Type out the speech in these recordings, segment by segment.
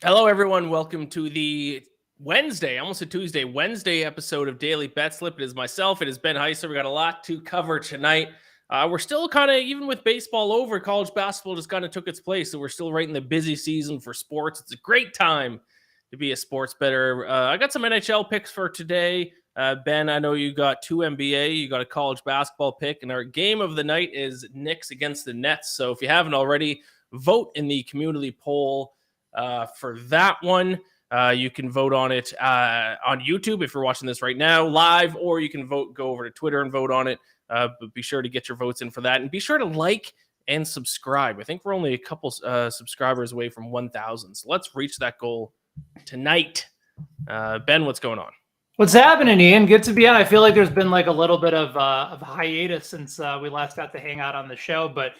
Hello, everyone. Welcome to the Wednesday, almost a Tuesday, Wednesday episode of Daily BetSlip. It is myself. It is Ben Heisler. We got a lot to cover tonight. We're still kind of, even with baseball over, college basketball just kind of took its place. So we're still right in the busy season for sports. It's a great time to be a sports bettor. I got some NHL picks for today. Ben, I know you got two NBA, you got a college basketball pick, and our game of the night is Knicks against the Nets. So if you haven't already, vote in the community poll for that one. You can vote on it on YouTube if you're watching this right now live, or you can go over to Twitter and vote on it. But be sure to get your votes in for that, and be sure to like and subscribe. I think we're only a couple subscribers away from 1,000, so let's reach that goal tonight. Ben, what's going on? What's happening, Ian? Good to be on. I feel like there's been like a little bit of hiatus since we last got to hang out on the show, but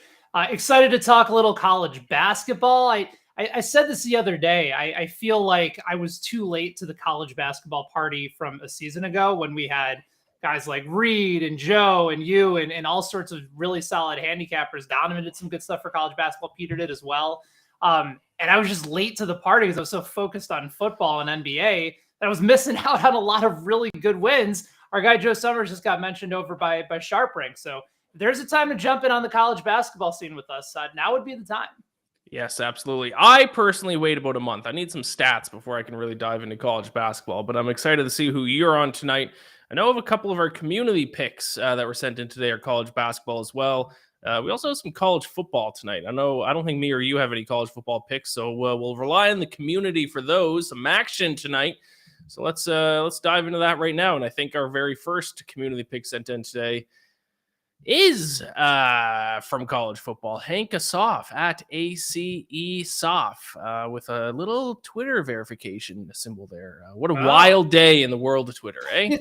excited to talk a little college basketball. I said this the other day. I feel like I was too late to the college basketball party from a season ago when we had guys like Reed and Joe and you and all sorts of really solid handicappers. Donovan did some good stuff for college basketball. Peter did as well. And I was just late to the party because I was so focused on football and NBA that I was missing out on a lot of really good wins. Our guy Joe Summers just got mentioned over by Sharp Rank. So if there's a time to jump in on the college basketball scene with us, now would be the time. Yes, absolutely. I personally wait about a month. I need some stats before I can really dive into college basketball, but I'm excited to see who you're on tonight. I know of a couple of our community picks that were sent in today are college basketball as well. We also have some college football tonight. I don't think me or you have any college football picks, so we'll rely on the community for those. Some action tonight. So let's dive into that right now. And I think our very first community pick sent in today is from college football. Hank Asoff at ACESoff with a little Twitter verification symbol there. What a wild day in the world of Twitter, eh?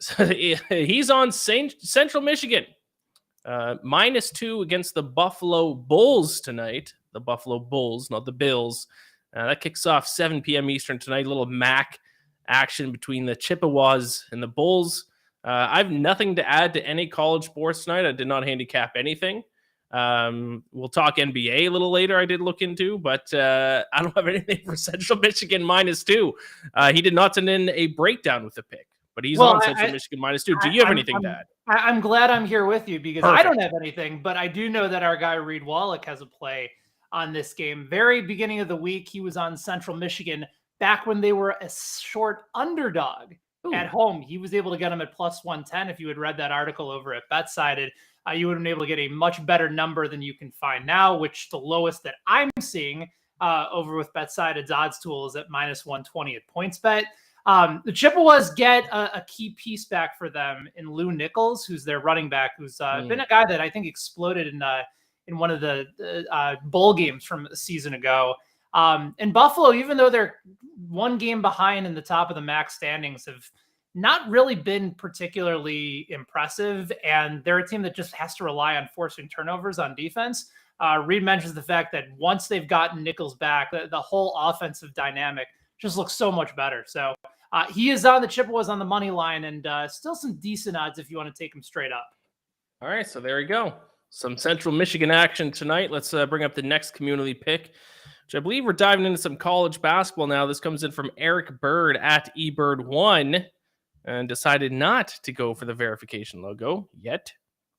So he's on Central Michigan. -2 against the Buffalo Bulls tonight. The Buffalo Bulls, not the Bills. That kicks off 7 p.m. Eastern tonight. A little MAC action between the Chippewas and the Bulls. I have nothing to add to any college sports tonight. I did not handicap anything. We'll talk NBA a little later. I did look into, but I don't have anything for Central Michigan -2. He did not send in a breakdown with the pick, but he's on Central Michigan -2. Do you have anything to add? I'm glad I'm here with you because Perfect. I don't have anything, but I do know that our guy Reed Wallach has a play on this game. Very beginning of the week, he was on Central Michigan back when they were a short underdog. Ooh. At home. He was able to get them at +110. If you had read that article over at BetSided, you would have been able to get a much better number than you can find now, which the lowest that I'm seeing over with BetSided's odds tool is at -120 at PointsBet. The Chippewas get a key piece back for them in Lou Nichols, who's their running back, who's been a guy that I think exploded in one of the bowl games from a season ago. And Buffalo, even though they're one game behind in the top of the MAC standings, have not really been particularly impressive. And they're a team that just has to rely on forcing turnovers on defense. Reed mentions the fact that once they've gotten Nichols back, the whole offensive dynamic just looks so much better. So he is on the Chippewas on the money line, and still some decent odds if you want to take him straight up. All right, so there you go. Some Central Michigan action tonight. Let's bring up the next community pick, which I believe we're diving into some college basketball now. This comes in from Eric Bird at eBird1 and decided not to go for the verification logo yet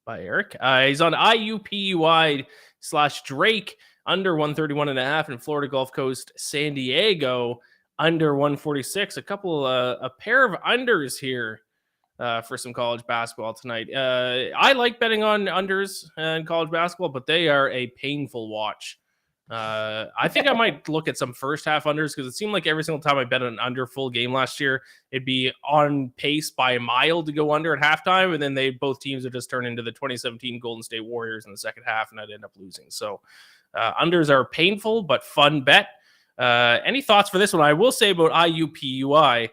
by Eric. He's on IUPUI/Drake under 131.5 in Florida Gulf Coast, San Diego under 146. A pair of unders here for some college basketball tonight. I like betting on unders in college basketball, but they are a painful watch. I think I might look at some first half unders because it seemed like every single time I bet an under full game last year, it'd be on pace by a mile to go under at halftime. And then both teams would just turn into the 2017 Golden State Warriors in the second half, and I'd end up losing. So unders are a painful but fun bet. Any thoughts for this one? I will say about IUPUI,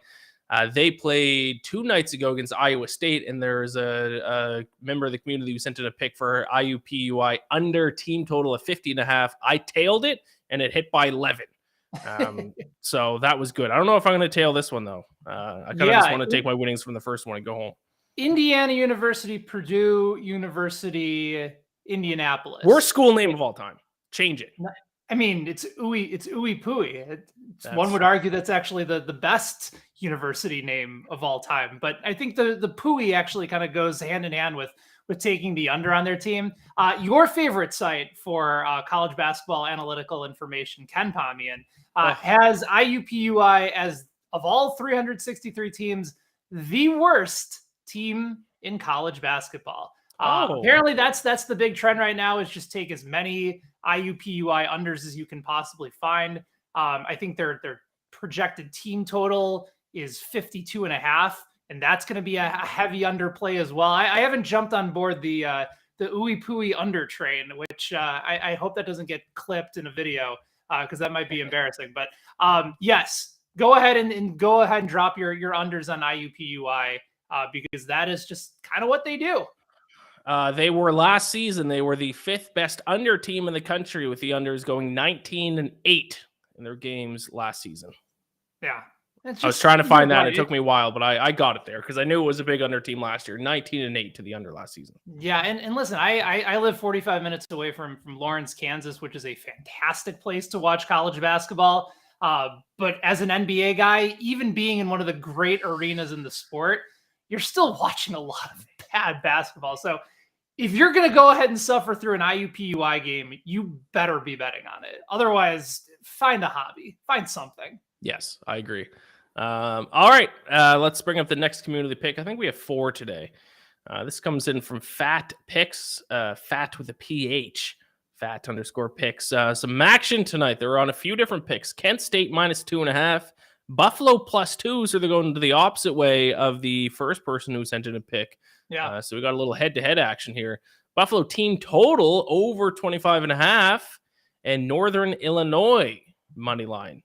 they played 2 nights ago against Iowa State, and there's a member of the community who sent in a pick for IUPUI under team total of 50.5. I tailed it, and it hit by 11. So that was good. I don't know if I'm going to tail this one, though. I kind of just want to take my winnings from the first one and go home. Indiana University, Purdue University, Indianapolis. Worst school name of all time. Change it. I mean, it's ooey pooey. One would argue that's actually the best university name of all time. But I think the pooey actually kind of goes hand in hand with taking the under on their team. Your favorite site for college basketball analytical information, Ken Pomian, has IUPUI as, of all 363 teams, the worst team in college basketball. Apparently that's the big trend right now, is just take as many IUPUI unders as you can possibly find. I think their projected team total is 52.5, and that's going to be a heavy underplay as well. I haven't jumped on board the ooey pooey under train, which I hope that doesn't get clipped in a video, because that might be embarrassing. But yes, go ahead and drop your unders on IUPUI, because that is just kind of what they do. They were last season. They were the 5th best under team in the country, with the unders going 19-8 in their games last season. Yeah. I was trying to find that. It took me a while, but I got it there because I knew it was a big under team last year. 19-8 to the under last season. Yeah, and listen, I live 45 minutes away from Lawrence, Kansas, which is a fantastic place to watch college basketball. But as an NBA guy, even being in one of the great arenas in the sport, you're still watching a lot of bad basketball. So if you're going to go ahead and suffer through an IUPUI game, you better be betting on it. Otherwise, find a hobby, find something. Yes, I agree. All right, let's bring up the next community pick. I think we have 4 today. This comes in from Fat Picks, Fat with a PH, Fat _ picks. Some action tonight. They're on a few different picks. Kent State -2.5. Buffalo +2, so they're going to the opposite way of the first person who sent in a pick. Yeah. So we got a little head-to-head action here. Buffalo team total over 25.5, and Northern Illinois money line.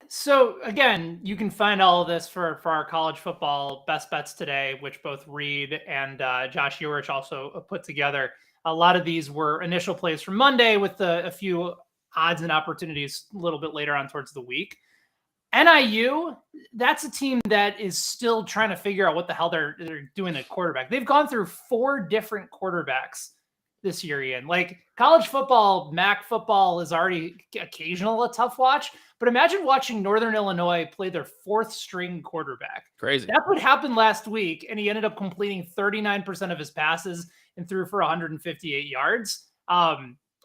So again, you can find all of this for our college football best bets today, which both Reed and Josh Urich also put together. A lot of these were initial plays from Monday, with a few odds and opportunities a little bit later on towards the week. NIU, that's a team that is still trying to figure out what the hell they're doing at quarterback. They've gone through 4 different quarterbacks this year, Ian. Like, college football, MAC football is already occasional a tough watch, but imagine watching Northern Illinois play their 4th string quarterback. Crazy. That's what happened last week, and he ended up completing 39% of his passes and threw for 158 yards.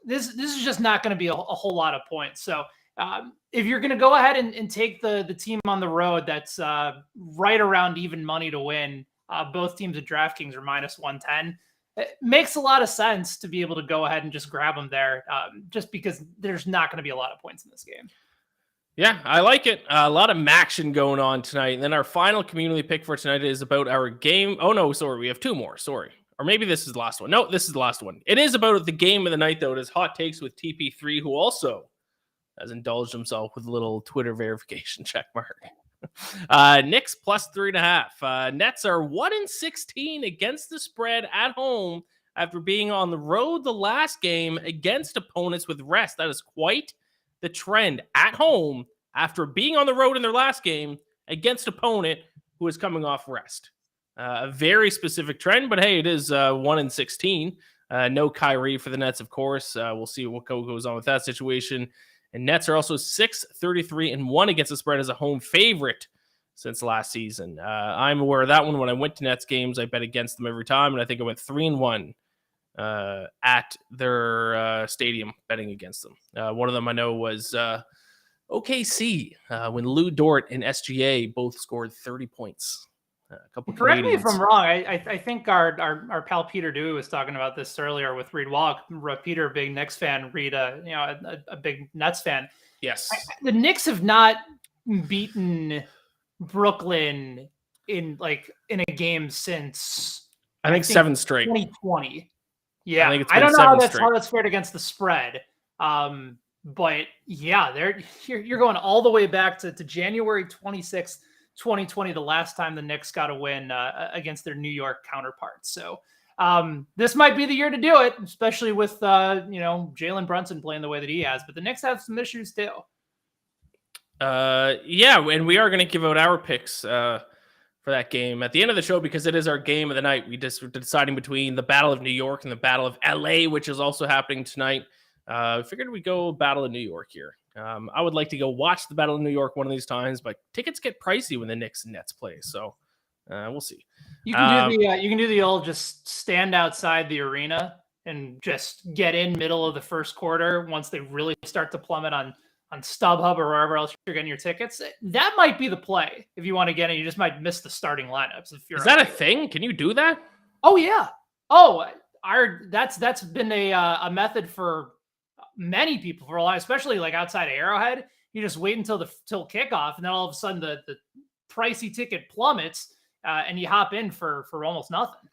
This is just not going to be a whole lot of points. So if you're going to go ahead and take the team on the road that's right around even money to win, both teams at DraftKings are -110. It makes a lot of sense to be able to go ahead and just grab them there, just because there's not going to be a lot of points in this game. Yeah, I like it. A lot of action going on tonight. And then our final community pick for tonight is about our game. Oh, no, sorry. We have 2 more. Sorry. Or maybe this is the last one. No, this is the last one. It is about the game of the night, though. It is Hot Takes with TP3, who also has indulged himself with a little Twitter verification check mark. Knicks +3.5. Nets are 1-16 against the spread at home after being on the road the last game against opponents with rest. That is quite the trend at home after being on the road in their last game against opponent who is coming off rest. A very specific trend, but hey, it is 1-16. No Kyrie for the Nets, of course. We'll see what goes on with that situation. And Nets are also 6-33-1 against the spread as a home favorite since last season. I'm aware of that one. When I went to Nets games, I bet against them every time, and I think I went 3-1 at their stadium betting against them. One of them I know was OKC when Lou Dort and SGA both scored 30 points. Correct me if I'm wrong. I think our pal Peter Dewey was talking about this earlier with Reed Wallach. Peter, big Knicks fan. Reed, a big Nets fan. Yes, the Knicks have not beaten Brooklyn in a game since I think 7 straight. 2020. Yeah, I don't know how that's fared against the spread. But yeah, you're going all the way back to January 26th. 2020, the last time the Knicks got a win against their New York counterparts. So this might be the year to do it, especially with Jalen Brunson playing the way that he has. But the Knicks have some issues too. Yeah, and we are going to give out our picks for that game at the end of the show because it is our game of the night. We're deciding between the Battle of New York and the Battle of LA, which is also happening tonight. Figured we'd go Battle of New York here. I would like to go watch the Battle of New York one of these times, but tickets get pricey when the Knicks and Nets play, so we'll see. You can do the old just stand outside the arena and just get in middle of the first quarter once they really start to plummet on StubHub or wherever else you're getting your tickets. That might be the play if you want to get in. You just might miss the starting lineups. Is that a thing? Can you do that? Oh yeah. Oh, that's been a method for many people for a while, especially like outside of Arrowhead. You just wait until kickoff, and then all of a sudden the pricey ticket plummets, and you hop in for almost nothing.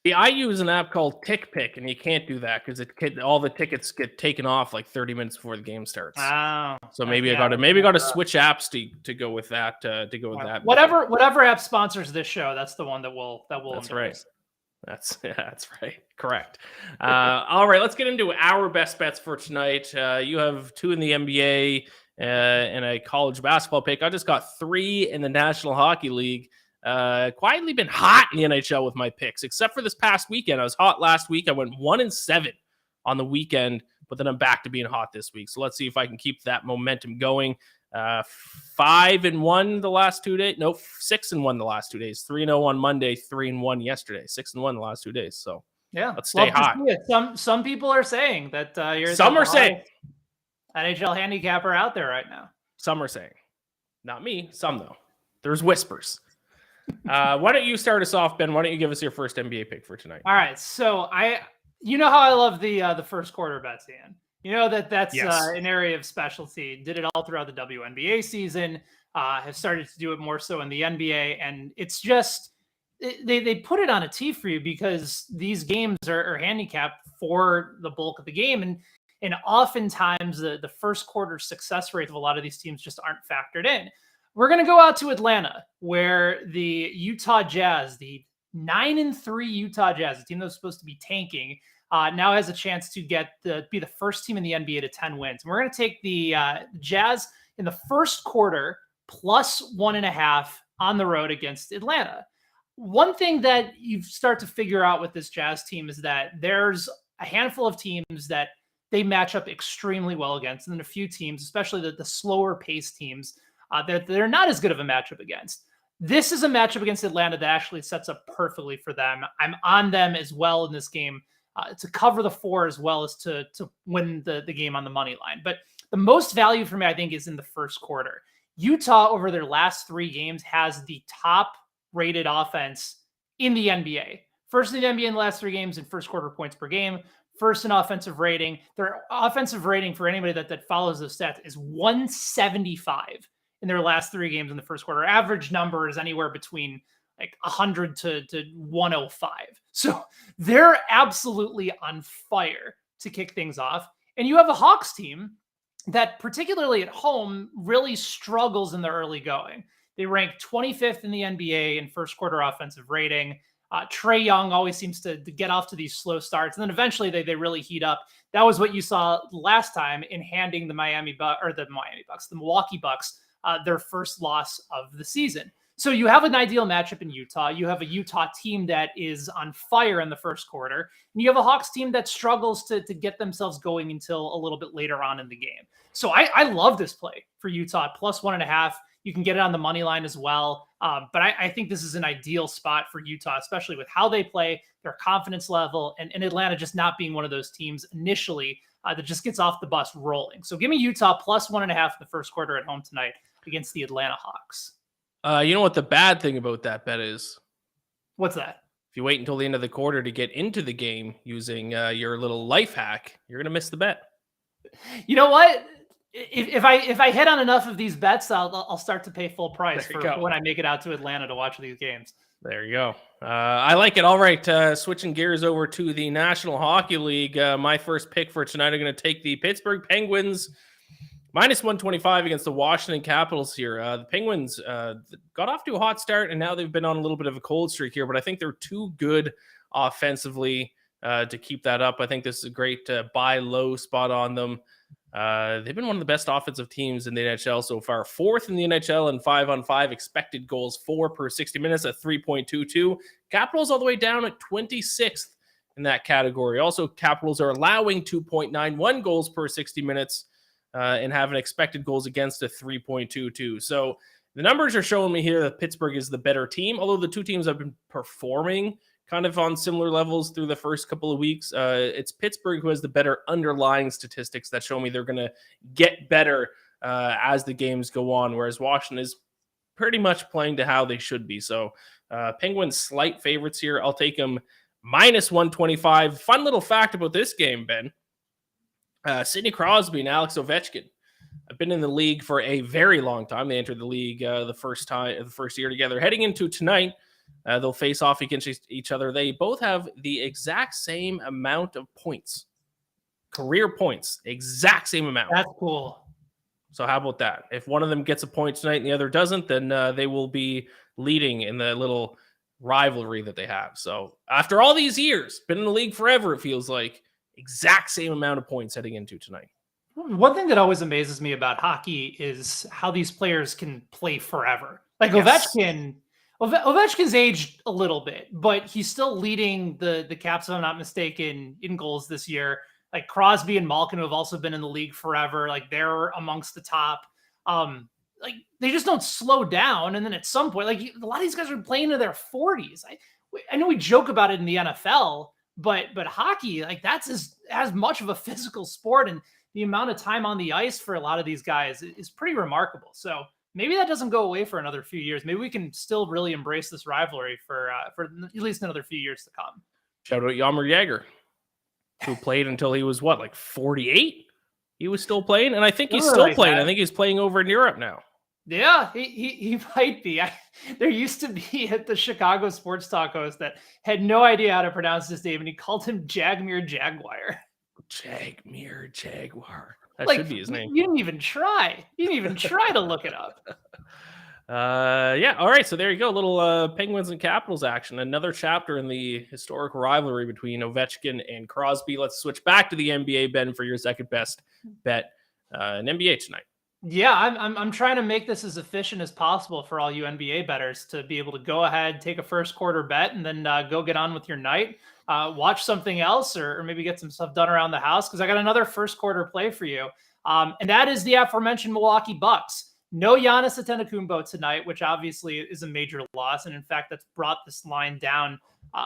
Yeah, I use an app called TickPick, and you can't do that because all the tickets get taken off like 30 minutes before the game starts. Oh, so maybe I got to switch apps to go with that. That. Whatever app sponsors this show, that's the one that will. That's right. That's right. Correct. All right, let's get into our best bets for tonight. You have 2 in the NBA and a college basketball pick. I just got 3 in the National Hockey League. Quietly been hot in the NHL with my picks, except for this past weekend. I was hot last week. I went 1-7 on the weekend, but then I'm back to being hot this week. So let's see if I can keep that momentum going. 5-1 the last 2 days. No, 6-1 the last 2 days. 3-0 on Monday, 3-1 yesterday. 6-1 the last 2 days. So yeah, let's stay hot. Some people are saying that you're saying NHL handicapper out there right now. Some are saying, not me. Some though. There's whispers. Why don't you start us off, Ben? Why don't you give us your first NBA pick for tonight? All right. So you know how I love the first quarter bets, Ian. You know that's yes. An area of specialty. Did it all throughout the WNBA season. Have started to do it more so in the NBA, and it's just they put it on a tee for you because these games are handicapped for the bulk of the game, and oftentimes the first quarter success rates of a lot of these teams just aren't factored in. We're going to go out to Atlanta, where the Utah Jazz, the 9-3 Utah Jazz, the team that was supposed to be tanking, now has a chance to be the first team in the NBA to 10 wins. And we're going to take the Jazz in the first quarter plus 1.5 on the road against Atlanta. One thing that you start to figure out with this Jazz team is that there's a handful of teams that they match up extremely well against, and then a few teams, especially the slower paced teams, that they're not as good of a matchup against. This is a matchup against Atlanta that actually sets up perfectly for them. I'm on them as well in this game to cover the 4 as well as to win the game on the money line. But the most value for me, I think, is in the first quarter. Utah, over their last 3 games, has the top rated offense in the NBA. First in the NBA in the last 3 games in first quarter points per game. First in offensive rating. Their offensive rating, for anybody that follows those stats, is 175 in their last 3 games in the first quarter. Average number is anywhere between like 100 to 105. So they're absolutely on fire to kick things off. And you have a Hawks team that, particularly at home, really struggles in the early going. They rank 25th in the NBA in first quarter offensive rating. Trae Young always seems to get off to these slow starts, and then eventually they really heat up. That was what you saw last time in handing the Milwaukee Bucks their first loss of the season. So you have an ideal matchup in Utah. You have a Utah team that is on fire in the first quarter, and you have a Hawks team that struggles to get themselves going until a little bit later on in the game. So I love this play for Utah, plus 1.5. You can get it on the money line as well. But I think this is an ideal spot for Utah, especially with how they play, their confidence level, and Atlanta just not being one of those teams initially that just gets off the bus rolling. So give me Utah plus 1.5 in the first quarter at home tonight against the Atlanta Hawks. You know what the bad thing about that bet is? What's that? If you wait until the end of the quarter to get into the game using your little life hack, you're going to miss the bet. You know what? If I hit on enough of these bets, I'll start to pay full price for when I make it out to Atlanta to watch these games. There you go. I like it. All right, switching gears over to the National Hockey League. My first pick for tonight, I'm going to take the Pittsburgh Penguins minus 125 against the Washington Capitals here. The Penguins got off to a hot start, and now they've been on a little bit of a cold streak here, but I think they're too good offensively to keep that up. I think this is a great buy low spot on them. They've been one of the best offensive teams in the NHL so far. 4th in the NHL in 5-on-5 expected goals for per 60 minutes at 3.22. Capitals all the way down at 26th in that category. Also, Capitals are allowing 2.91 goals per 60 minutes and have an expected goals against of 3.22. So the numbers are showing me here that Pittsburgh is the better team, although the two teams have been performing kind of on similar levels through the first couple of weeks. It's Pittsburgh who has the better underlying statistics that show me they're going to get better as the games go on, whereas Washington is pretty much playing to how they should be. So Penguins slight favorites here. I'll take them minus 125. Fun little fact about this game, Ben. Sidney Crosby and Alex Ovechkin have been in the league for a very long time. They entered the league the first year together. Heading into tonight, they'll face off against each other. They both have the exact same amount of points, career points, exact same amount. That's cool. So how about that? If one of them gets a point tonight and the other doesn't, then they will be leading in the little rivalry that they have. So after all these years, been in the league forever, it feels like, exact same amount of points heading into tonight. One thing that always amazes me about hockey is how these players can play forever. Like Yes. Ovechkin's aged a little bit, but he's still leading the Caps, if I'm not mistaken, in goals this year. Like Crosby and Malkin, who have also been in the league forever, like they're amongst the top. Like they just don't slow down. And then at some point, like a lot of these guys are playing into their 40s. I know we joke about it in the NFL, but hockey, like that's as much of a physical sport, and the amount of time on the ice for a lot of these guys is pretty remarkable. So maybe that doesn't go away for another few years. Maybe we can still really embrace this rivalry for at least another few years to come. Shout out Jaromir Jagr, who played until he was 48? He was still playing, and I think he's still playing. I think he's playing over in Europe now. Yeah, he might be. There used to be at the Chicago sports talk host that had no idea how to pronounce his name, and he called him Jagmir Jaguar. Jagmir Jaguar. That should be his name. You didn't even try. You didn't even try to look it up. Yeah. All right. So there you go. Little Penguins and Capitals action. Another chapter in the historic rivalry between Ovechkin and Crosby. Let's switch back to the NBA, Ben, for your second best bet in NBA tonight. Yeah, I'm trying to make this as efficient as possible for all you NBA bettors to be able to go ahead, take a first quarter bet, and then go get on with your night. Watch something else, or maybe get some stuff done around the house, because I got another first quarter play for you. And that is the aforementioned Milwaukee Bucks. No Giannis Antetokounmpo tonight, which obviously is a major loss. And in fact, that's brought this line down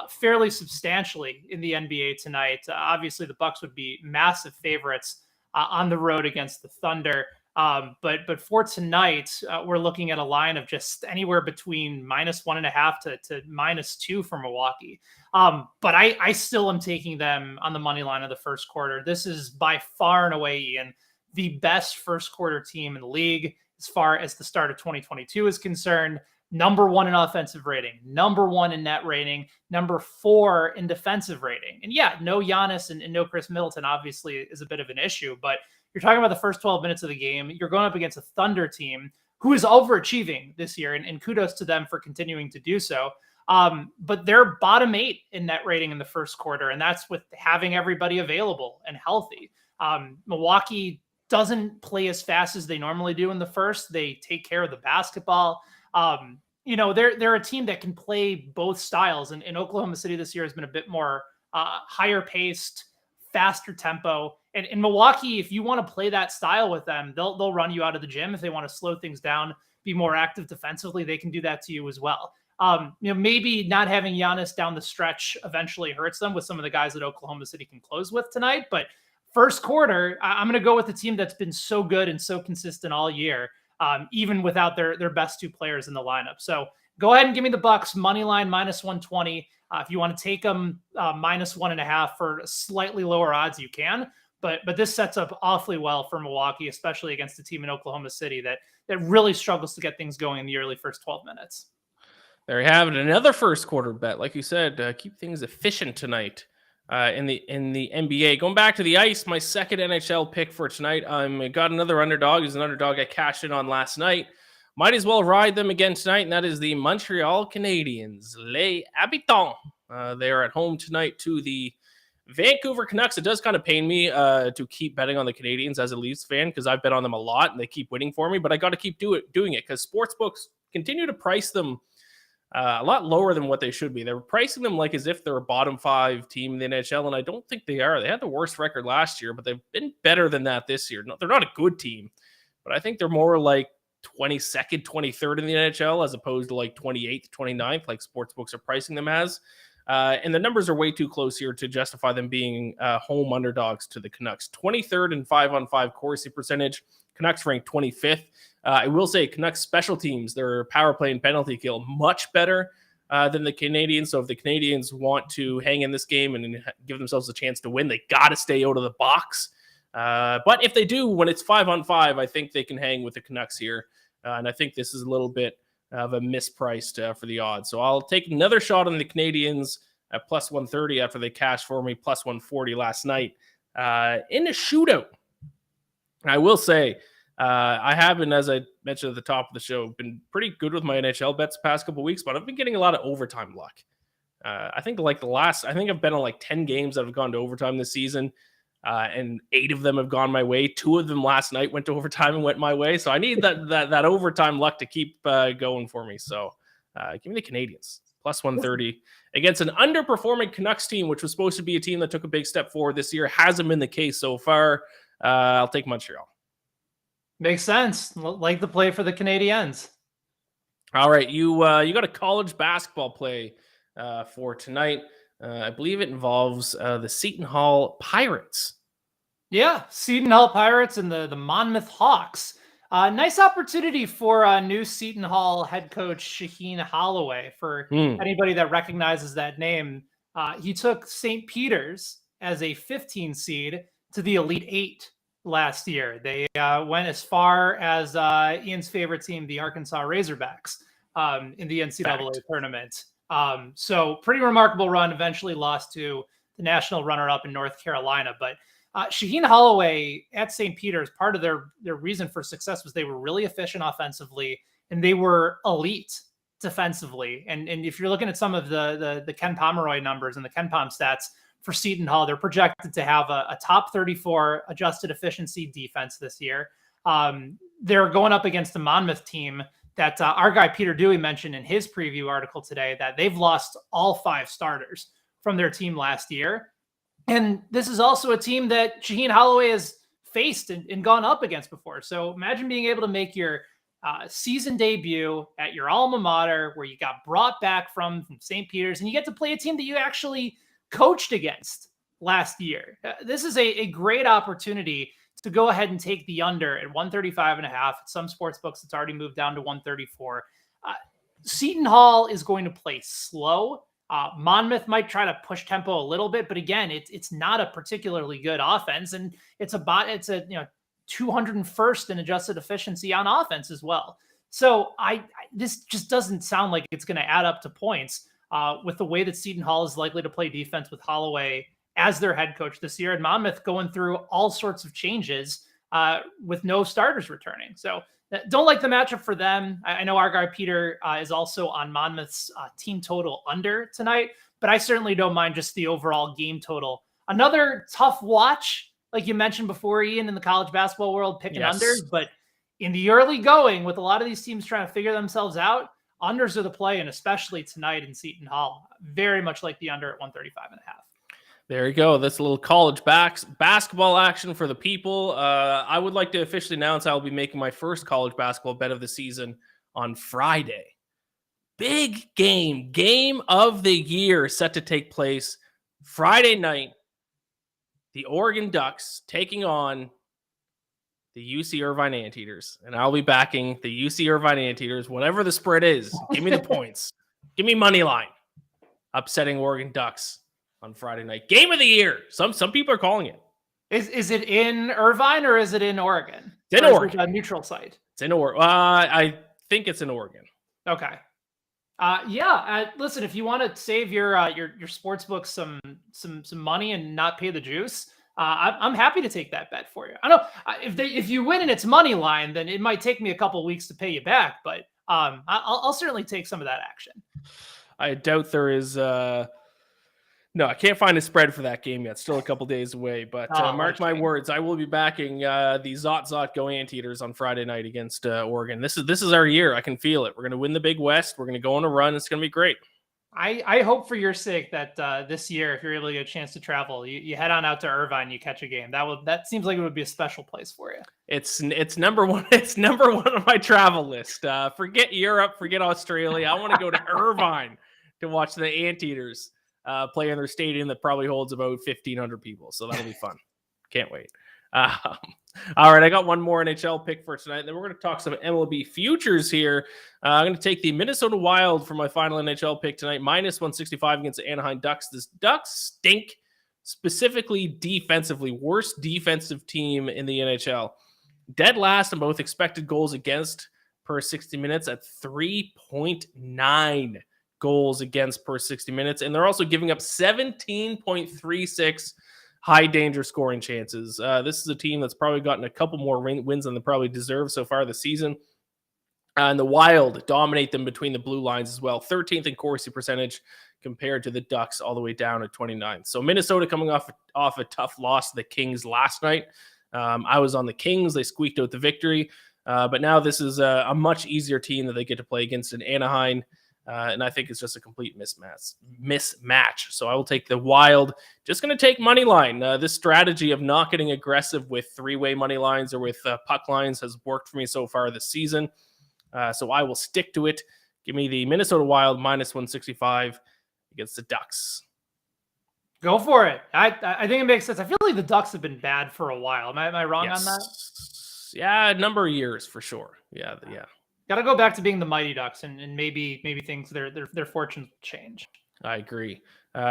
fairly substantially in the NBA tonight. Obviously, the Bucks would be massive favorites on the road against the Thunder. But for tonight, we're looking at a line of just anywhere between -1.5 to -2 for Milwaukee. But I still am taking them on the money line of the first quarter. This is by far and away, Ian, the best first quarter team in the league as far as the start of 2022 is concerned. Number 1 in offensive rating, number 1 in net rating, number 4 in defensive rating. And yeah, no Giannis and no Chris Middleton obviously is a bit of an issue, but you're talking about the first 12 minutes of the game. You're going up against a Thunder team who is overachieving this year, and kudos to them for continuing to do so. But they're bottom 8 in net rating in the first quarter, and that's with having everybody available and healthy. Milwaukee doesn't play as fast as they normally do in the first. They take care of the basketball. They're a team that can play both styles, and Oklahoma City this year has been a bit more higher paced, faster tempo. And in Milwaukee, if you want to play that style with them, they'll run you out of the gym. If they want to slow things down, be more active defensively, they can do that to you as well. Maybe not having Giannis down the stretch eventually hurts them with some of the guys that Oklahoma City can close with tonight. But first quarter, I'm going to go with the team that's been so good and so consistent all year, even without their best 2 players in the lineup. So go ahead and give me the Bucks money line -120. If you want to take them -1.5 for slightly lower odds, you can. But this sets up awfully well for Milwaukee, especially against a team in Oklahoma City that really struggles to get things going in the early first 12 minutes. There you have it. Another first quarter bet. Like you said, keep things efficient tonight in the NBA. Going back to the ice, my second NHL pick for tonight. I got another underdog. It's an underdog I cashed in on last night. Might as well ride them again tonight, and that is the Montreal Canadiens. Les Habitants. They are at home tonight to the Vancouver Canucks. It does kind of pain me to keep betting on the Canadiens as a Leafs fan, because I've bet on them a lot and they keep winning for me, but I got to keep doing it because sportsbooks continue to price them a lot lower than what they should be. They're pricing them like as if they're a bottom 5 team in the NHL, and I don't think they are. They had the worst record last year, but they've been better than that this year. No, they're not a good team, but I think they're more like 22nd, 23rd in the NHL as opposed to like 28th, 29th, like sportsbooks are pricing them as. And the numbers are way too close here to justify them being home underdogs to the Canucks. 23rd in 5-on-5 Corsi percentage. Canucks ranked 25th. I will say Canucks special teams, their power play and penalty kill, much better than the Canadians. So if the Canadians want to hang in this game and give themselves a chance to win, they got to stay out of the box. But if they do, when it's 5-on-5, I think they can hang with the Canucks here. And I think this is a little bit of a mispriced for the odds. So I'll take another shot on the Canadians at plus 130 after they cashed for me plus 140 last night in a shootout. I will say, I haven't, as I mentioned at the top of the show, been pretty good with my NHL bets the past couple of weeks, but I've been getting a lot of overtime luck. I think I've bet on like 10 games that have gone to overtime this season, and 8 of them have gone my way. 2 of them last night went to overtime and went my way. So I need that overtime luck to keep going for me. So give me the Canadians plus 130 against an underperforming Canucks team, which was supposed to be a team that took a big step forward this year. Hasn't been the case so far. I'll take Montreal. Makes sense. Like the play for the Canadiens. All right, you got a college basketball play for tonight. I believe it involves the Seton Hall Pirates. Yeah, Seton Hall Pirates and the Monmouth Hawks. Nice opportunity for new Seton Hall head coach Shaheen Holloway. For anybody that recognizes that name, he took St. Peter's as a 15 seed to the Elite 8 last year. They went as far as Ian's favorite team, the Arkansas Razorbacks, in the NCAA tournament. So pretty remarkable run. Eventually lost to the national runner-up in North Carolina. But Shaheen Holloway at St. Peter's, part of their reason for success was they were really efficient offensively and they were elite defensively. And if you're looking at some of the Ken Pomeroy numbers and the Ken Pom stats for Seton Hall, they're projected to have a top 34 adjusted efficiency defense this year. They're going up against the Monmouth team that our guy Peter Dewey mentioned in his preview article today, that they've lost all 5 starters from their team last year. And this is also a team that Shaheen Holloway has faced and gone up against before. So imagine being able to make your season debut at your alma mater, where you got brought back from St. Peter's, and you get to play a team that you actually coached against last year. This is a great opportunity to go ahead and take the under at 135.5. Some sports books, it's already moved down to 134. Seton Hall is going to play slow. Monmouth might try to push tempo a little bit, but again, it's not a particularly good offense, and it's a 201st in adjusted efficiency on offense as well. So this just doesn't sound like it's going to add up to points with the way that Seton Hall is likely to play defense with Holloway as their head coach this year, and Monmouth going through all sorts of changes with no starters returning. So don't like the matchup for them. I know our guy Peter is also on Monmouth's team total under tonight, but I certainly don't mind just the overall game total. Another tough watch, like you mentioned before, Ian, in the college basketball world, picking unders, but in the early going, with a lot of these teams trying to figure themselves out, unders are the play, and especially tonight in Seton Hall, very much like the under at 135.5. There you go. That's a little college basketball action for the people. I would like to officially announce I'll be making my first college basketball bet of the season on Friday. Big game of the year set to take place Friday night. The Oregon Ducks taking on the UC Irvine Anteaters. And I'll be backing the UC Irvine Anteaters, whatever the spread is. Give me the points. Give me money line. Upsetting Oregon Ducks on Friday night. Game of the year. Some people are calling it. Is it in Irvine or is it in Oregon? It's in Oregon. A neutral site. It's in Oregon. I think it's in Oregon. Okay. Listen, if you want to save your sports book some money and not pay the juice, I'm happy to take that bet for you. I know if you win and it's money line, then it might take me a couple weeks to pay you back, but I'll certainly take some of that action. I doubt there is No, I can't find a spread for that game yet. Still a couple days away, but mark my words, I will be backing the Zot Go Anteaters on Friday night against Oregon. This is our year. I can feel it. We're going to win the Big West. We're going to go on a run. It's going to be great. I hope for your sake that this year, if you're able to get a chance to travel, you head on out to Irvine, you catch a game. That seems like it would be a special place for you. It's number one. It's number one on my travel list. Forget Europe, forget Australia. I want to go to Irvine to watch the Anteaters play in their stadium that probably holds about 1,500 people. So that'll be fun. Can't wait. All right, I got one more NHL pick for tonight. Then we're going to talk some MLB futures here. I'm going to take the Minnesota Wild for my final NHL pick tonight, minus 165 against the Anaheim Ducks. This Ducks stink, specifically defensively. Worst defensive team in the NHL. Dead last in both expected goals against per 60 minutes at 3.9 goals against per 60 minutes. And they're also giving up 17.36 high danger scoring chances. This is a team that's probably gotten a couple more wins than they probably deserve so far this season. And the Wild dominate them between the blue lines as well. 13th in Corsi percentage compared to the Ducks all the way down at 29th. So Minnesota coming off a tough loss to the Kings last night. I was on the Kings. They squeaked out the victory. But now this is a much easier team that they get to play against in Anaheim. And I think it's just a complete mismatch. So I will take the Wild. Just going to take money line. This strategy of not getting aggressive with three-way money lines or with puck lines has worked for me so far this season. So I will stick to it. Give me the Minnesota Wild minus 165 against the Ducks. Go for it. I think it makes sense. I feel like the Ducks have been bad for a while. Am I wrong on that? Yeah, a number of years for sure. Yeah. Got to go back to being the Mighty Ducks, and maybe things their fortunes change. I agree.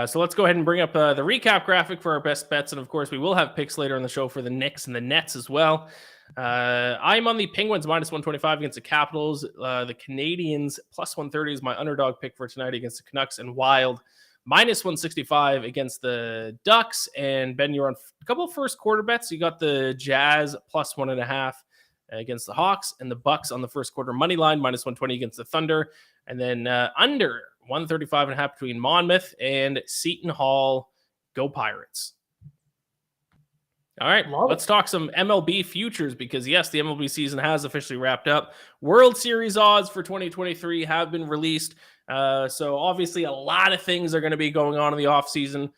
So let's go ahead and bring up the recap graphic for our best bets, and of course we will have picks later in the show for the Knicks and the Nets as well. I'm on the Penguins minus 125 against the Capitals. The Canadians plus 130 is my underdog pick for tonight against the Canucks, and Wild minus 165 against the Ducks. And Ben, you're on a couple of first quarter bets. You got the Jazz plus 1.5. Against the Hawks, and the Bucks on the first quarter money line minus 120 against the Thunder, and then under 135.5 between Monmouth and Seton Hall. Go Pirates. All right, let's talk some MLB futures because yes, the MLB season has officially wrapped up. World Series odds for 2023 have been released. So obviously a lot of things are going to be going on in the offseason.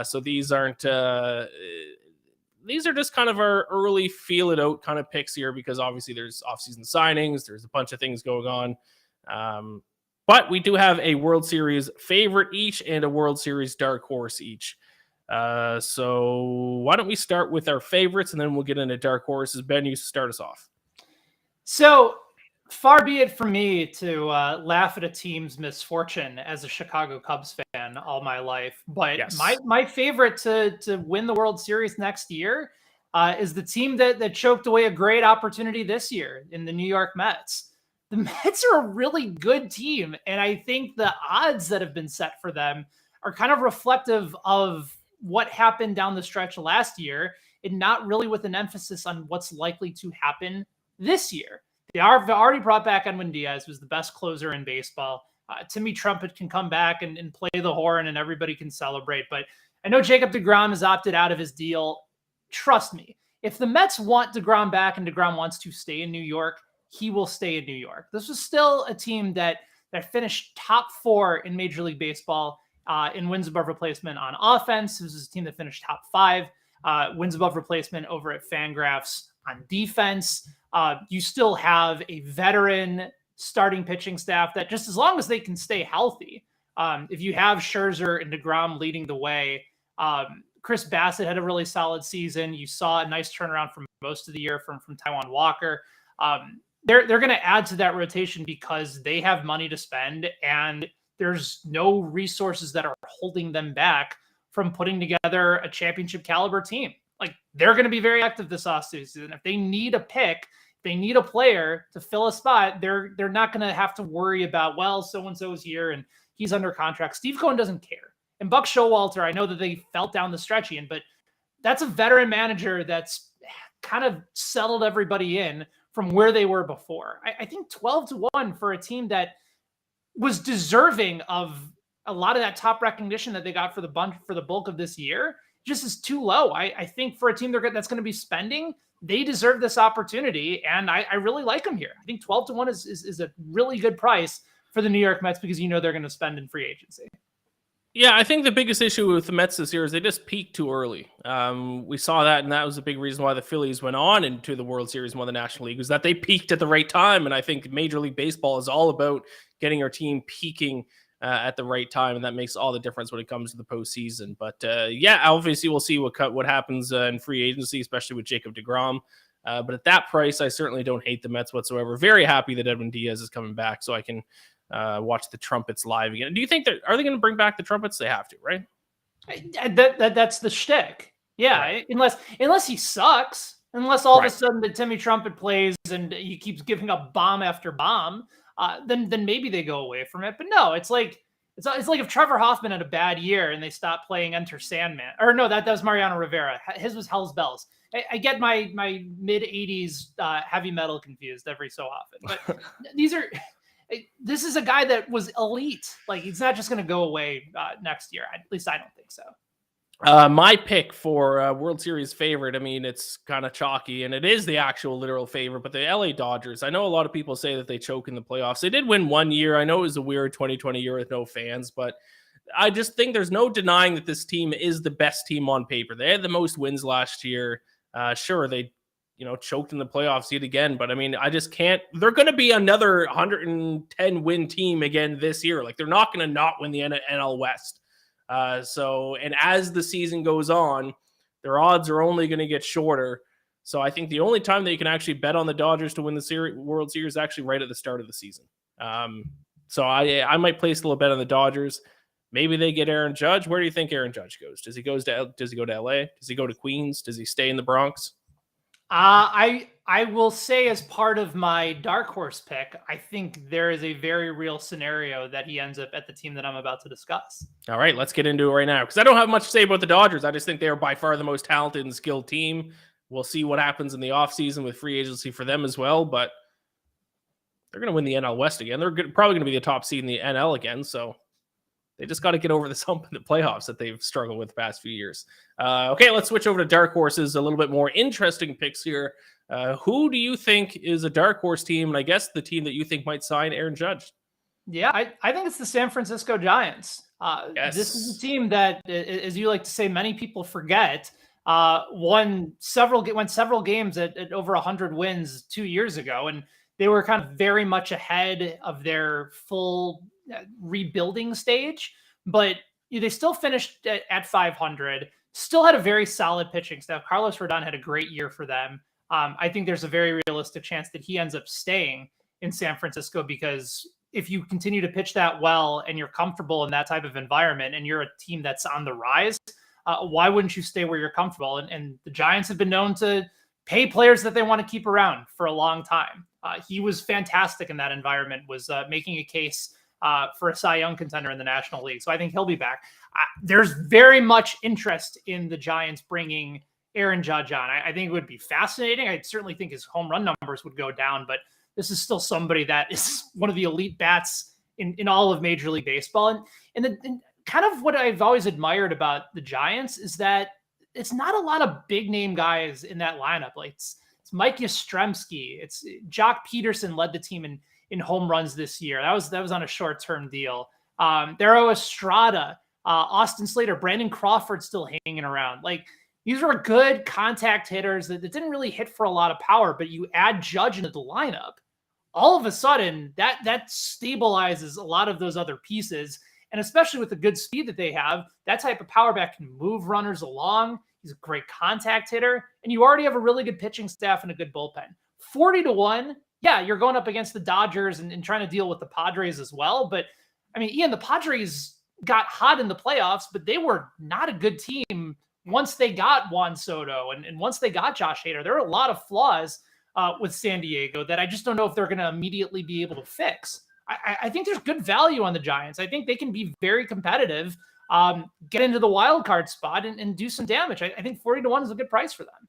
So these aren't these are just kind of our early feel it out kind of picks here because obviously there's offseason signings. There's a bunch of things going on. But we do have a World Series favorite each and a World Series dark horse each. So why don't we start with our favorites and then we'll get into dark horses. Ben, you start us off. So far be it from me to laugh at a team's misfortune as a Chicago Cubs fan all my life. But yes, my favorite to win the World Series next year is the team that choked away a great opportunity this year in the New York Mets. The Mets are a really good team. And I think the odds that have been set for them are kind of reflective of what happened down the stretch last year and not really with an emphasis on what's likely to happen this year. They are already brought back Edwin Diaz, who's the best closer in baseball. Timmy Trumpet can come back and play the horn and everybody can celebrate. But I know Jacob deGrom has opted out of his deal. Trust me, if the Mets want deGrom back and deGrom wants to stay in New York, he will stay in New York. This was still a team that finished top 4 in Major League Baseball in wins above replacement on offense. This is a team that finished top 5 wins above replacement over at Fangraphs on defense. You still have a veteran starting pitching staff that just as long as they can stay healthy, if you have Scherzer and deGrom leading the way, Chris Bassett had a really solid season. You saw a nice turnaround from most of the year from Taijuan Walker. They're going to add to that rotation because they have money to spend and there's no resources that are holding them back from putting together a championship caliber team. Like they're going to be very active this offseason. If they need a pick, they need a player to fill a spot. They're not going to have to worry about, well, so-and-so's here and he's under contract. Steve Cohen doesn't care. And Buck Showalter, I know that they felt down the stretch in, but that's a veteran manager that's kind of settled everybody in from where they were before. I think 12-1 for a team that was deserving of a lot of that top recognition that they got for the bulk of this year just is too low. I think for a team that's going to be spending, they deserve this opportunity, and I really like them here. I think 12-1 is a really good price for the New York Mets because they're going to spend in free agency. Yeah, I think the biggest issue with the Mets this year is they just peaked too early. We saw that, and that was a big reason why the Phillies went on into the World Series and won the National League, was that they peaked at the right time. And I think Major League Baseball is all about getting your team peaking at the right time, and that makes all the difference when it comes to the postseason. But yeah, obviously we'll see what happens in free agency, especially with Jacob deGrom. But at that price, I certainly don't hate the Mets whatsoever. Very happy that Edwin Diaz is coming back, so I can watch the Trumpets live again. Do you think are they going to bring back the Trumpets? They have to, right? That's the shtick. Yeah, right. Unless he sucks, unless all of a sudden the Timmy Trumpet plays and he keeps giving up bomb after bomb, then maybe they go away from it. But no, it's like if Trevor Hoffman had a bad year and they stopped playing Enter Sandman, or no, that was Mariano Rivera. His was Hell's Bells. I get my mid '80s heavy metal confused every so often, but this is a guy that was elite. Like, he's not just going to go away next year. At least I don't think so. My pick for World Series favorite, I mean, it's kind of chalky, and it is the actual literal favorite, but the LA Dodgers. I know a lot of people say that they choke in the playoffs. They did win one year. I know it was a weird 2020 year with no fans, but I just think there's no denying that this team is the best team on paper. They had the most wins last year. Sure, they choked in the playoffs yet again, but I mean, I just can't. They're going to be another 110 win team again this year. Like, they're not going to not win the NL West. And as the season goes on, their odds are only going to get shorter. So I think the only time that you can actually bet on the Dodgers to win the World Series is actually right at the start of the season. So I might place a little bet on the Dodgers. Maybe they get Aaron Judge. Where do you think Aaron Judge goes? Does he go to LA? Does he go to Queens? Does he stay in the Bronx? I will say, as part of my dark horse pick, I think there is a very real scenario that he ends up at the team that I'm about to discuss. All right, let's get into it right now, because I don't have much to say about the Dodgers. I just think they are by far the most talented and skilled team. We'll see what happens in the offseason with free agency for them as well, but they're going to win the NL West again. They're probably going to be the top seed in the NL again, so they just got to get over this hump in the playoffs that they've struggled with the past few years. Okay, let's switch over to dark horses, a little bit more interesting picks here. Who do you think is a dark horse team? And I guess the team that you think might sign Aaron Judge. Yeah, I think it's the San Francisco Giants. Yes. This is a team that, as you like to say, many people forget, went several games at over 100 wins 2 years ago. And they were kind of very much ahead of their full rebuilding stage, but they still finished at 500, still had a very solid pitching staff. Carlos Rodon had a great year for them. I think there's a very realistic chance that he ends up staying in San Francisco, because if you continue to pitch that well and you're comfortable in that type of environment and you're a team that's on the rise, why wouldn't you stay where you're comfortable? And the Giants have been known to pay players that they want to keep around for a long time. He was fantastic in that environment, was making a case for a Cy Young contender in the National League. So I think he'll be back. There's very much interest in the Giants bringing Aaron Judge on. I think it would be fascinating. I certainly think his home run numbers would go down, but this is still somebody that is one of the elite bats in all of Major League Baseball. And kind of what I've always admired about the Giants is that it's not a lot of big name guys in that lineup. Like it's Mike Yastrzemski. It's Jock Peterson led the team in home runs this year. That was on a short-term deal. Dairo Estrada, Austin Slater, Brandon Crawford still hanging around. Like, these were good contact hitters that didn't really hit for a lot of power, but you add Judge into the lineup, all of a sudden that stabilizes a lot of those other pieces. And especially with the good speed that they have, that type of power back can move runners along. He's a great contact hitter, and you already have a really good pitching staff and a good bullpen. 40-1. Yeah, you're going up against the Dodgers and trying to deal with the Padres as well. But I mean, Ian, the Padres got hot in the playoffs, but they were not a good team once they got Juan Soto and once they got Josh Hader. There are a lot of flaws with San Diego that I just don't know if they're going to immediately be able to fix. I think there's good value on the Giants. I think they can be very competitive, get into the wild card spot and do some damage. I think 40-1 is a good price for them.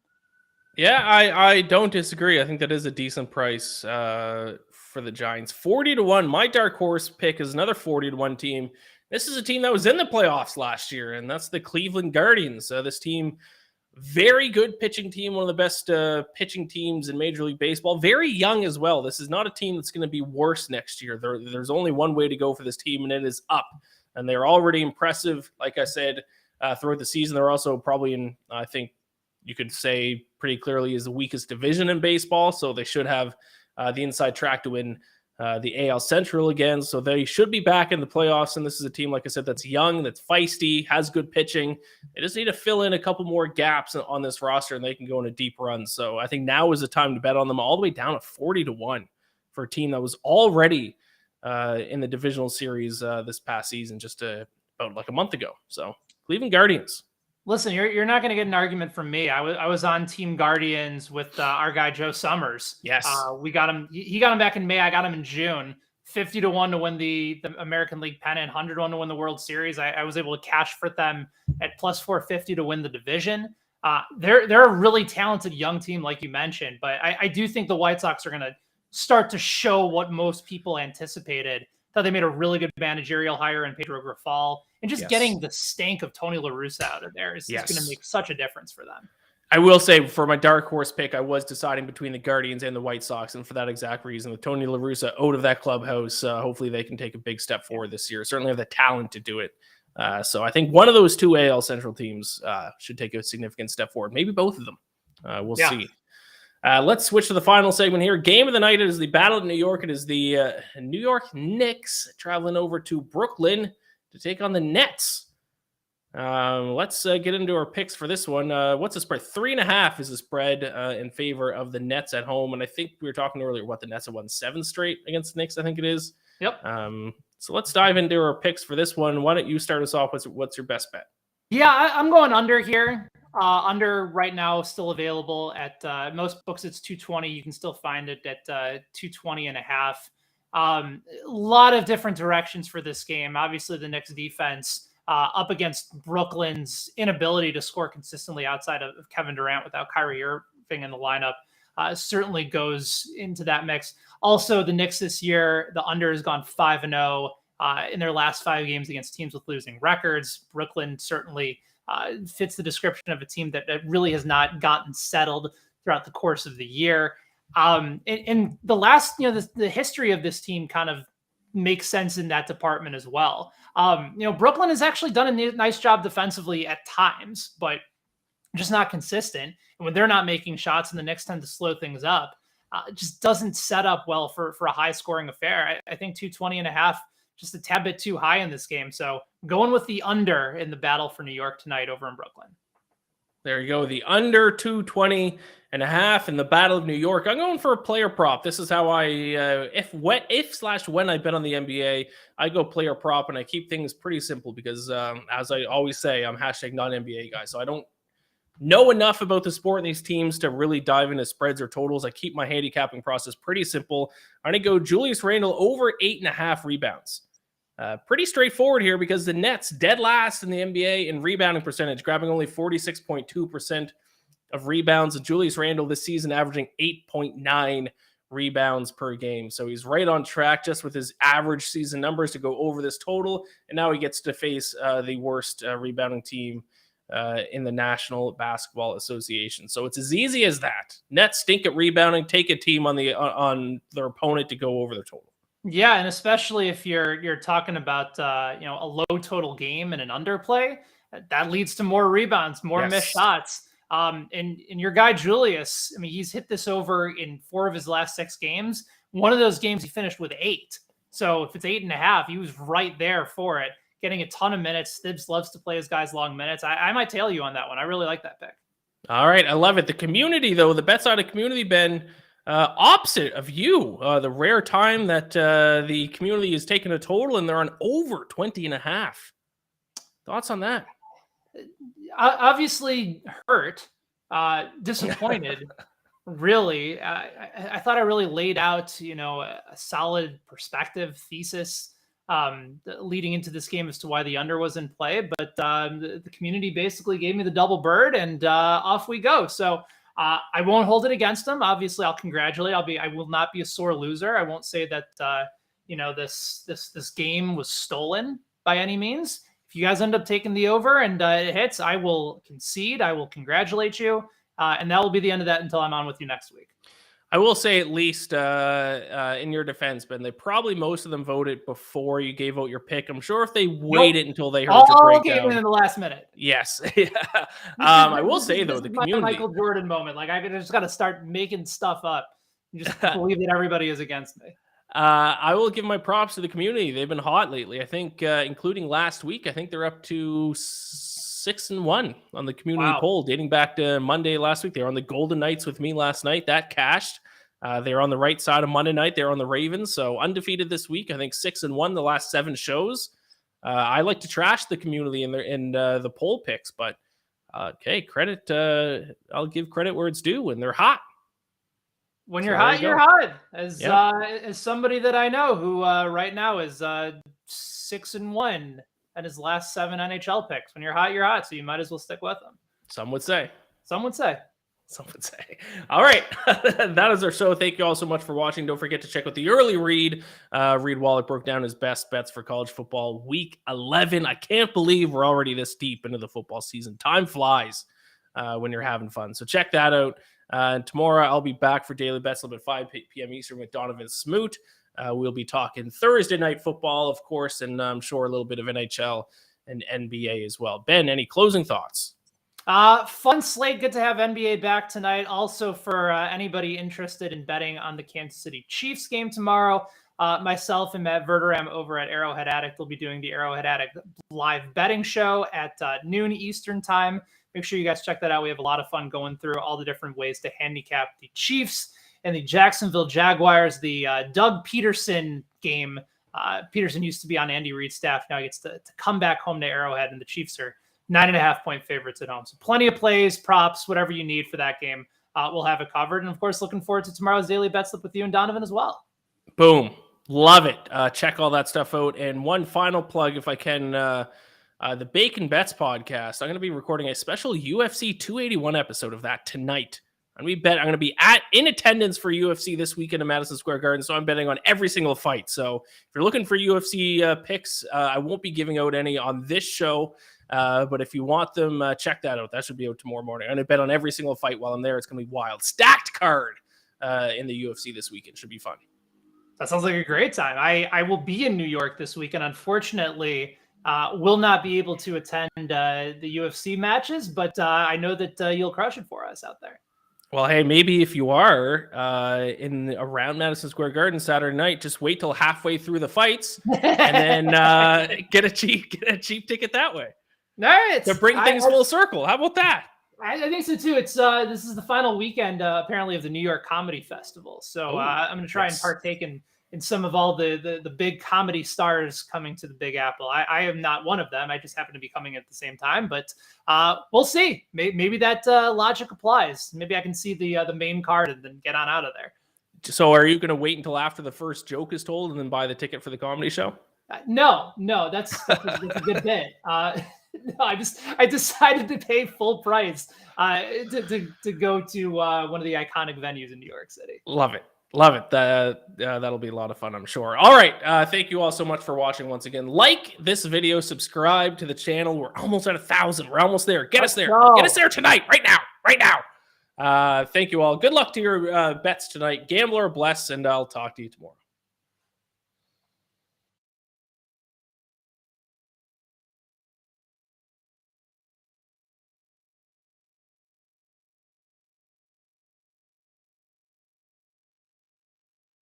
Yeah, I don't disagree. I think that is a decent price for the Giants. 40-1. My dark horse pick is another 40-1 team. This is a team that was in the playoffs last year, and that's the Cleveland Guardians. This team, very good pitching team, one of the best pitching teams in Major League Baseball. Very young as well. This is not a team that's going to be worse next year. There's only one way to go for this team, and it is up. And they're already impressive, like I said, throughout the season. They're also probably in, I think you could say pretty clearly, is the weakest division in baseball. So they should have the inside track to win the AL Central again. So they should be back in the playoffs. And this is a team, like I said, that's young, that's feisty, has good pitching. They just need to fill in a couple more gaps on this roster, and they can go on a deep run. So I think now is the time to bet on them, all the way down at 40-1 for a team that was already in the divisional series this past season, just about like a month ago. So Cleveland Guardians. Listen, you're not going to get an argument from me. I was on Team Guardians with our guy Joe Summers. Yes, we got him. He got him back in May. I got him in June. 50-1 to win the American League pennant, 100-1 to win the World Series. I was able to cash for them at plus 450 to win the division. They're a really talented young team, like you mentioned, but I do think the White Sox are going to start to show what most people anticipated. Thought they made a really good managerial hire in Pedro Grifol, and just getting the stank of Tony La Russa out of there is going to make such a difference for them. I will say, for my dark horse pick, I was deciding between the Guardians and the White Sox, and for that exact reason, with Tony La Russa out of that clubhouse, hopefully they can take a big step forward this year. Certainly have the talent to do it. So I think one of those two AL Central teams should take a significant step forward. Maybe both of them. We'll see. Let's switch to the final segment here. Game of the night. It is the Battle of New York. It is the New York Knicks traveling over to Brooklyn to take on the Nets. Let's get into our picks for this one. What's the spread? 3.5 is the spread in favor of the Nets at home. And I think we were talking earlier, the Nets have won 7 straight against the Knicks, I think it is. Yep. So let's dive into our picks for this one. Why don't you start us off? What's your best bet? Yeah, I'm going under here. Under right now, still available at most books. It's 220. You can still find it at 220.5. A lot of different directions for this game. Obviously, the Knicks defense up against Brooklyn's inability to score consistently outside of Kevin Durant without Kyrie Irving in the lineup certainly goes into that mix. Also, the Knicks this year, the under has gone 5-0 in their last 5 games against teams with losing records. Brooklyn certainly fits the description of a team that really has not gotten settled throughout the course of the year. And the last, the history of this team kind of makes sense in that department as well. Brooklyn has actually done a nice job defensively at times, but just not consistent. And when they're not making shots and the Knicks tend to slow things up, it just doesn't set up well for a high scoring affair. I think 220.5, just a tad bit too high in this game. So going with the under in the battle for New York tonight over in Brooklyn. There you go. The under 220.5 in the Battle of New York. I'm going for a player prop. This is how I, when I bet on the NBA, I go player prop, and I keep things pretty simple because, as I always say, I'm hashtag not NBA guy. So I don't know enough about the sport and these teams to really dive into spreads or totals. I keep my handicapping process pretty simple. I'm going to go Julius Randle over 8.5 rebounds. Pretty straightforward here because the Nets dead last in the NBA in rebounding percentage, grabbing only 46.2% of rebounds. And Julius Randle this season averaging 8.9 rebounds per game. So he's right on track just with his average season numbers to go over this total. And now he gets to face the worst rebounding team in the National Basketball Association. So it's as easy as that. Nets stink at rebounding. Take a team on their opponent to go over the total. Yeah, and especially if you're talking about a low total game and an underplay, that leads to more rebounds, more missed shots. And your guy Julius, I mean, he's hit this over in 4 of his last 6 games. One of those games he finished with 8. So if it's 8.5, he was right there for it, getting a ton of minutes. Thibs loves to play his guys long minutes. I might tail you on that one. I really like that pick. All right, I love it. The community, though, the BetSided community, Ben. Opposite of you, the rare time that the community is taking a total and they're on over 20.5. Thoughts on that? Obviously hurt, disappointed. Really, I thought I really laid out, a solid perspective thesis leading into this game as to why the under was in play. But the community basically gave me the double bird, and off we go. So. I won't hold it against them. Obviously, I'll congratulate. I will not be a sore loser. I won't say that this game was stolen. by any means. If you guys end up taking the over and it hits, I will concede. I will congratulate you. And that will be the end of that until I'm on with you next week. I will say, at least in your defense, Ben, probably most of them voted before you gave out your pick. I'm sure if they waited until they heard your breakdown. In the last minute. Yes. I will say, though, the community. Michael Jordan moment. Like, I just got to start making stuff up. You just believe that everybody is against me. I will give my props to the community. They've been hot lately. I think, including last week, I think they're up to 6-1 on the community poll, dating back to Monday last week. They were on the Golden Knights with me last night. That cashed. They were on the right side of Monday night. They were on the Ravens. So undefeated this week. I think 6-1 the last 7 shows. I like to trash the community in the poll picks, but okay, credit. I'll give credit where it's due when they're hot. When you're hot, you're hot. As somebody that I know who right now is 6-1 at his last 7 NHL picks. When you're hot, you're hot. So you might as well stick with them. Some would say. Some would say. Some would say. All right. That is our show. Thank you all so much for watching. Don't forget to check out the early read. Reed Wallach broke down his best bets for college football week 11. I can't believe we're already this deep into the football season. Time flies when you're having fun. So check that out. And tomorrow I'll be back for Daily Betslip at 5 p.m. Eastern with Donovan Smoot. We'll be talking Thursday night football, of course, and I'm sure a little bit of NHL and NBA as well. Ben, any closing thoughts? Fun slate. Good to have NBA back tonight. Also, for anybody interested in betting on the Kansas City Chiefs game tomorrow, myself and Matt Verderam over at Arrowhead Addict will be doing the Arrowhead Addict live betting show at noon Eastern time. Make sure you guys check that out. We have a lot of fun going through all the different ways to handicap the Chiefs and the Jacksonville Jaguars. The Doug Peterson game. Peterson used to be on Andy Reid's staff. Now he gets to come back home to Arrowhead, and the Chiefs are 9.5-point favorites at home. So plenty of plays, props, whatever you need for that game. We'll have it covered. And of course, looking forward to tomorrow's Daily Bet Slip with you and Donovan as well. Boom. Love it. Check all that stuff out. And one final plug, if I can, the Bacon Bets podcast. I'm going to be recording a special UFC 281 episode of that tonight. I'm going to be in attendance for UFC this weekend in Madison Square Garden, so I'm betting on every single fight. So if you're looking for UFC picks, I won't be giving out any on this show, but if you want them, check that out. That should be out tomorrow morning. I'm going to bet on every single fight while I'm there. It's going to be wild. Stacked card in the UFC this weekend. Should be fun. That sounds like a great time. I will be in New York this weekend. Unfortunately, will not be able to attend the UFC matches, but I know that you'll crush it for us out there. Well, hey, maybe if you are around Madison Square Garden Saturday night, just wait till halfway through the fights and then get a cheap ticket that way. All right, to bring things full circle. How about that? I think so too. It's this is the final weekend apparently of the New York Comedy Festival, so I'm going to try and partake in some of all the big comedy stars coming to the Big Apple. I am not one of them. I just happen to be coming at the same time, but we'll see. Maybe that logic applies. Maybe I can see the main card and then get on out of there. So are you going to wait until after the first joke is told and then buy the ticket for the comedy show? No, that's a good bit. No, I decided to pay full price to go to one of the iconic venues in New York City. Love it. Love it. That'll be a lot of fun, I'm sure. All right. Thank you all so much for watching once again. Like this video, subscribe to the channel. We're almost at 1,000. We're almost there. Get us there. Get us there tonight. Right now. Thank you all. Good luck to your bets tonight. Gambler bless, and I'll talk to you tomorrow.